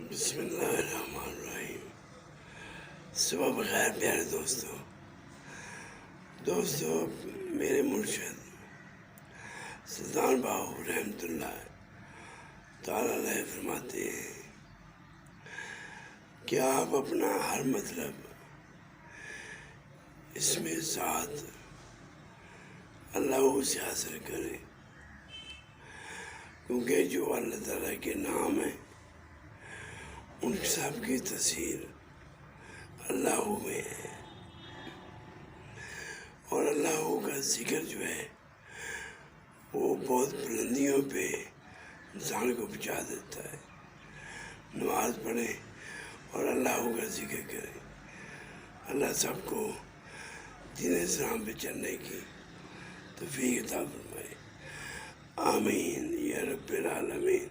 بسم اللہ الرحمن الرحیم۔ صبح بخیر پیارے دوستو، میرے مرشد سلطان باہو رحمۃ اللہ تعالیٰ علیہ فرماتے ہیں کہ آپ اپنا ہر مطلب اس میں ذات اللہ سے حاصل کریں، کیونکہ جو اللہ تعالیٰ کے نام ہیں ان سب کی تاثیر اللہ میں ہے، اور اللہ کا ذکر جو ہے وہ بہت بلندیوں پہ انسان کو پہنچا دیتا ہے۔ نماز پڑھیں اور اللہ کا ذکر کریں۔ اللہ سب کو دین اسلام پہ چلنے کی توفیق عطا فرمائے، آمین یا رب العالمین۔